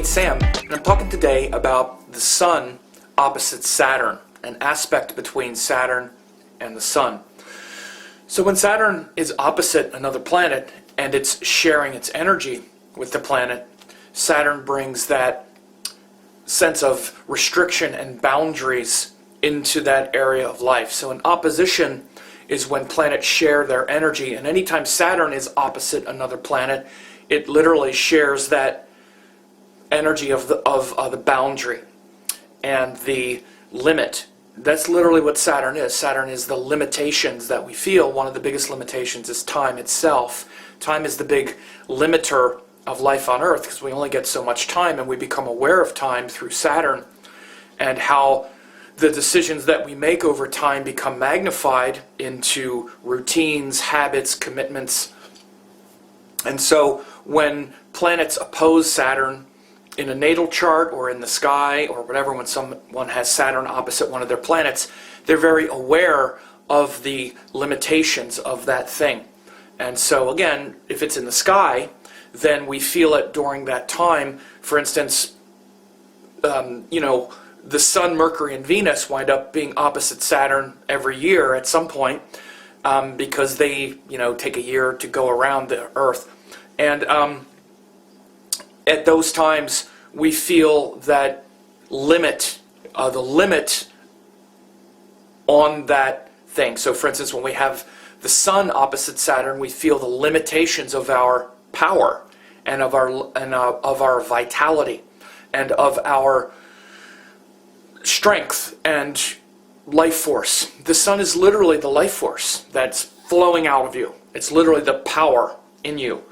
it's Sam, and I'm talking today about the Sun opposite Saturn, an aspect between Saturn and the Sun. So when Saturn is opposite another planet and it's sharing its energy with the planet, Saturn brings that sense of restriction and boundaries into that area of life. So an opposition is when planets share their energy, and anytime Saturn is opposite another planet, it literally shares that energy of the boundary and the limit. That's literally what Saturn is. Saturn is the limitations that we feel. One of the biggest limitations is time itself. Time is the big limiter of life on Earth because we only get so much time, and we become aware of time through Saturn and how the decisions that we make over time become magnified into routines, habits, commitments. And so when planets oppose Saturn in a natal chart or in the sky or whatever, when someone has Saturn opposite one of their planets, they're very aware of the limitations of that thing. And so again, if it's in the sky, then we feel it during that time. For instance, the Sun, Mercury, and Venus wind up being opposite Saturn every year at some point because they, take a year to go around the Earth. And at those times, we feel that the limit on that thing. So, for instance, when we have the Sun opposite Saturn, we feel the limitations of our power and of our vitality and of our strength and life force. The Sun is literally the life force that's flowing out of you. It's literally the power in you.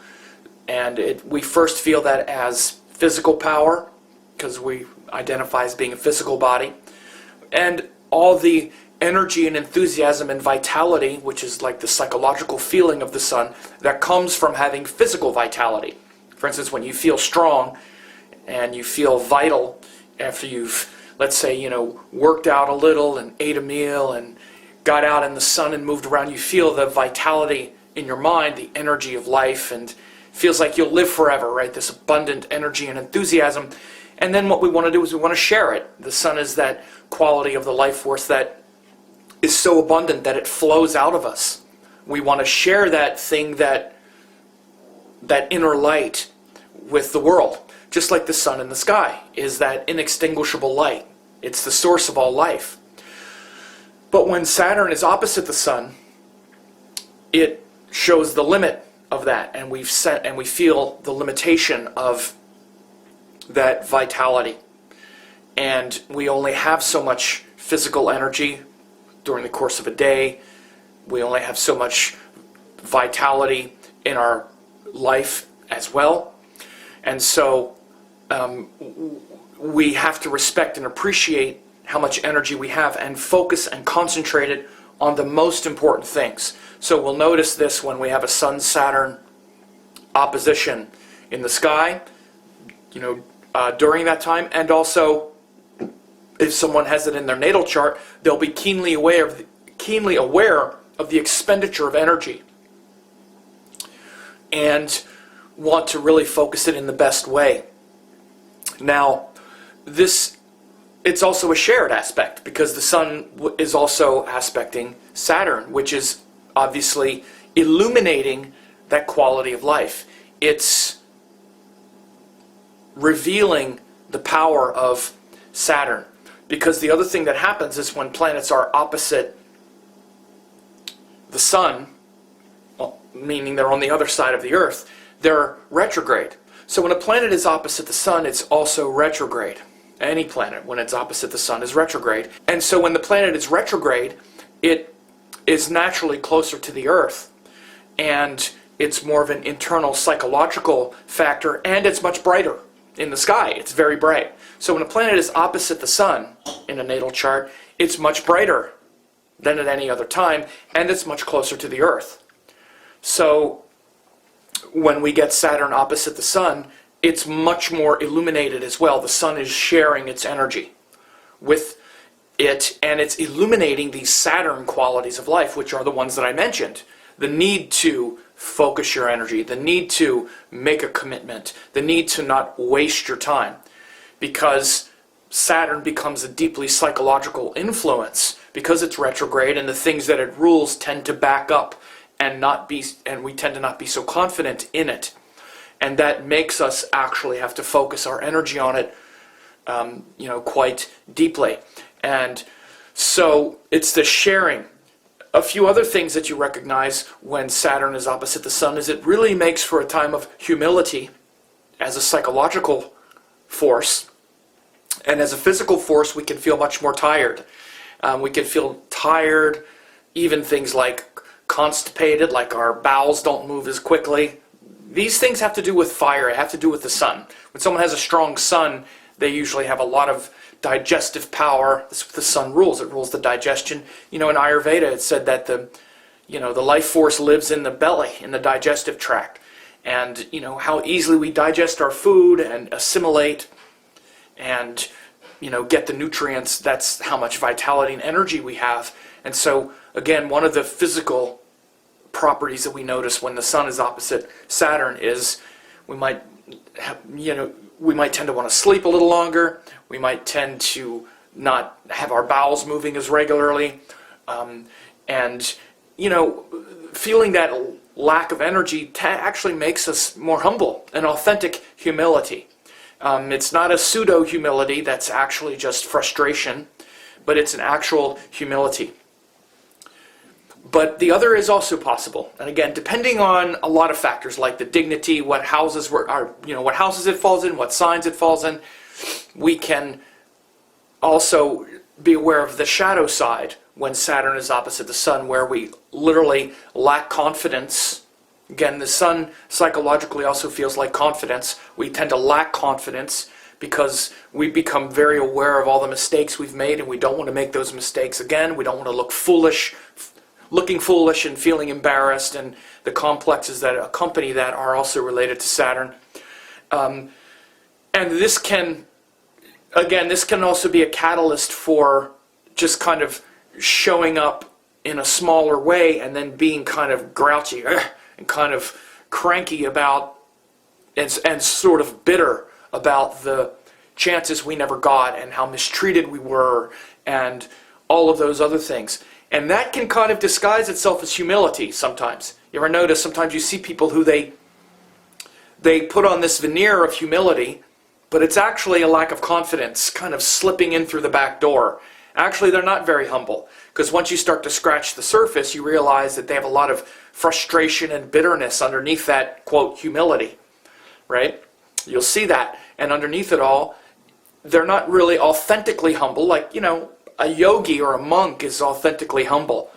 And we first feel that as physical power, because we identify as being a physical body. And all the energy and enthusiasm and vitality, which is like the psychological feeling of the Sun, that comes from having physical vitality. For instance, when you feel strong and you feel vital after you've, let's say, worked out a little and ate a meal and got out in the sun and moved around, you feel the vitality in your mind, the energy of life, and feels like you'll live forever, right? This abundant energy and enthusiasm. And then what we want to do is we want to share it. The Sun is that quality of the life force that is so abundant that it flows out of us. We want to share that thing, that inner light with the world. Just like the sun in the sky is that inextinguishable light. It's the source of all life. But when Saturn is opposite the Sun, it shows the limit of that, and we feel the limitation of that vitality. And we only have so much physical energy during the course of a day. We only have so much vitality in our life as well. And so we have to respect and appreciate how much energy we have and focus and concentrate it on the most important things. So we'll notice this when we have a Sun-Saturn opposition in the sky, during that time, and also if someone has it in their natal chart, they'll be keenly aware of the expenditure of energy and want to really focus it in the best way. Now, it's also a shared aspect because the Sun is also aspecting Saturn, which is obviously illuminating that quality of life. It's revealing the power of Saturn. Because the other thing that happens is when planets are opposite the Sun, meaning they're on the other side of the Earth, they're retrograde. So when a planet is opposite the Sun, it's also retrograde. Any planet, when it's opposite the Sun, is retrograde. And so when the planet is retrograde, it is naturally closer to the Earth. And it's more of an internal psychological factor, and it's much brighter in the sky. It's very bright. So when a planet is opposite the Sun in a natal chart, it's much brighter than at any other time, and it's much closer to the Earth. So when we get Saturn opposite the Sun, it's much more illuminated as well. The Sun is sharing its energy with it, and it's illuminating these Saturn qualities of life, which are the ones that I mentioned. The need to focus your energy, the need to make a commitment, the need to not waste your time, because Saturn becomes a deeply psychological influence because it's retrograde, and the things that it rules tend to back up and we tend to not be so confident in it. And that makes us actually have to focus our energy on it, quite deeply. And so it's the sharing. A few other things that you recognize when Saturn is opposite the Sun is it really makes for a time of humility as a psychological force. And as a physical force, we can feel much more tired. We can feel tired, even things like constipated, like our bowels don't move as quickly. These things have to do with fire, have to do with the sun. When someone has a strong sun, they usually have a lot of digestive power. That's what the sun rules. It rules the digestion. In Ayurveda, it said that the life force lives in the belly, in the digestive tract. And, how easily we digest our food and assimilate and, get the nutrients, that's how much vitality and energy we have. And so, again, one of the physical properties that we notice when the sun is opposite Saturn is we might tend to want to sleep a little longer. We might tend to not have our bowels moving as regularly. And feeling that lack of energy actually makes us more humble, an authentic humility. It's not a pseudo-humility that's actually just frustration, but it's an actual humility. But the other is also possible. And again, depending on a lot of factors like the dignity, what houses it falls in, what signs it falls in, we can also be aware of the shadow side when Saturn is opposite the Sun, where we literally lack confidence. Again, the Sun psychologically also feels like confidence. We tend to lack confidence because we become very aware of all the mistakes we've made, and we don't want to make those mistakes again. We don't want to look foolish. Looking foolish and feeling embarrassed, and the complexes that accompany that are also related to Saturn. And this can also be a catalyst for just kind of showing up in a smaller way and then being kind of grouchy and kind of cranky about and sort of bitter about the chances we never got and how mistreated we were and all of those other things. And that can kind of disguise itself as humility sometimes. You ever notice sometimes you see people who they put on this veneer of humility, but it's actually a lack of confidence kind of slipping in through the back door. Actually, they're not very humble, because once you start to scratch the surface, you realize that they have a lot of frustration and bitterness underneath that, quote, humility, right? You'll see that. And underneath it all, they're not really authentically humble, like, a yogi or a monk is authentically humble.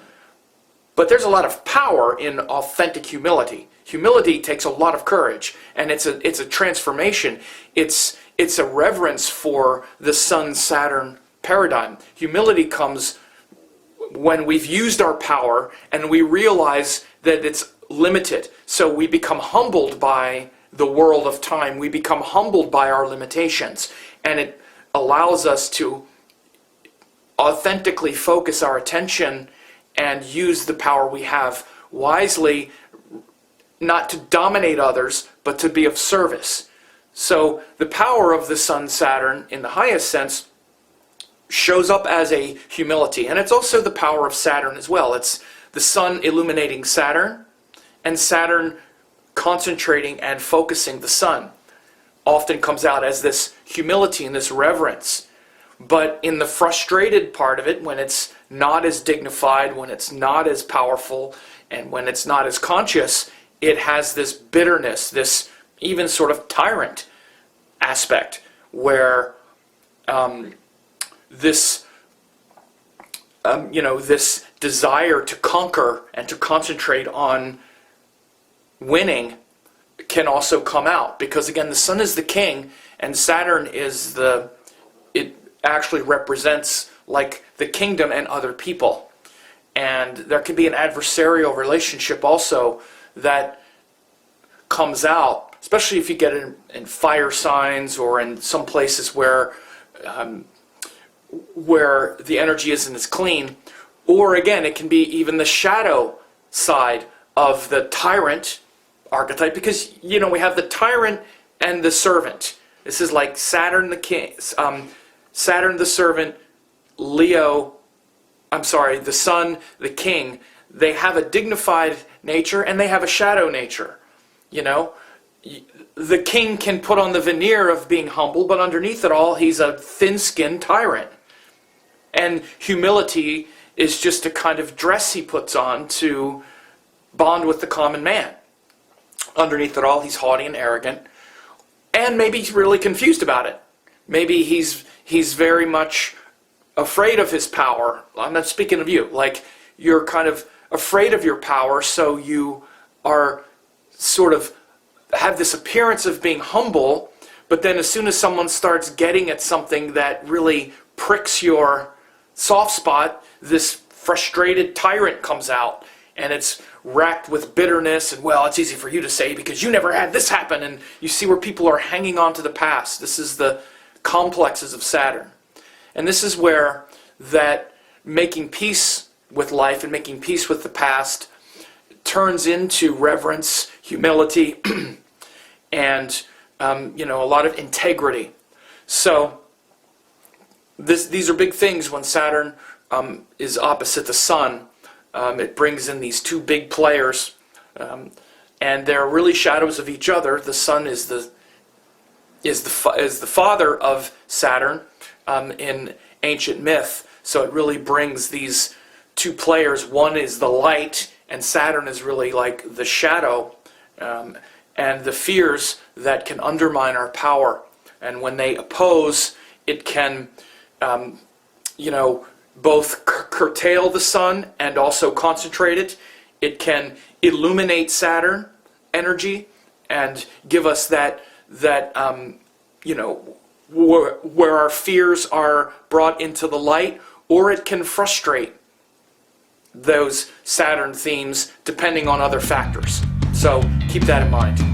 But there's a lot of power in authentic humility. Humility takes a lot of courage, and it's a transformation. It's a reverence for the Sun-Saturn paradigm. Humility comes when we've used our power and we realize that it's limited. So we become humbled by the world of time. We become humbled by our limitations, and it allows us to authentically focus our attention and use the power we have wisely, not to dominate others, but to be of service. So the power of the Sun-Saturn, in the highest sense, shows up as a humility. And it's also the power of Saturn as well. It's the Sun illuminating Saturn, and Saturn concentrating and focusing the Sun. Often comes out as this humility and this reverence. But in the frustrated part of it, when it's not as dignified, when it's not as powerful, and when it's not as conscious, it has this bitterness, this even sort of tyrant aspect, where this desire to conquer and to concentrate on winning can also come out. Because again, the Sun is the king, and Saturn is it actually represents like the kingdom and other people. And there can be an adversarial relationship also that comes out, especially if you get in fire signs or in some places where the energy isn't as clean. Or again, it can be even the shadow side of the tyrant archetype, because, you know, we have the tyrant and the servant. This is like Saturn the king, Saturn the servant, Leo, the sun, the king. They have a dignified nature and they have a shadow nature. You know, the king can put on the veneer of being humble, but underneath it all, he's a thin-skinned tyrant. And humility is just a kind of dress he puts on to bond with the common man. Underneath it all, he's haughty and arrogant. And maybe he's really confused about it. Maybe he's very much afraid of his power. I'm not speaking of you. Like, you're kind of afraid of your power, so you are sort of have this appearance of being humble, but then as soon as someone starts getting at something that really pricks your soft spot, this frustrated tyrant comes out, and it's racked with bitterness, and, well, it's easy for you to say because you never had this happen, and you see where people are hanging on to the past. This is the complexes of Saturn. And this is where that making peace with life and making peace with the past turns into reverence, humility, and you know, a lot of integrity. So these are big things when Saturn is opposite the Sun. It brings in these two big players, and they're really shadows of each other. The Sun is the father of Saturn in ancient myth. So it really brings these two players. One is the light, and Saturn is really like the shadow, and the fears that can undermine our power. And when they oppose, it can, you know, both curtail the Sun and also concentrate it. It can illuminate Saturn energy and give us that you know, where our fears are brought into the light, or it can frustrate those Saturn themes depending on other factors. So keep that in mind.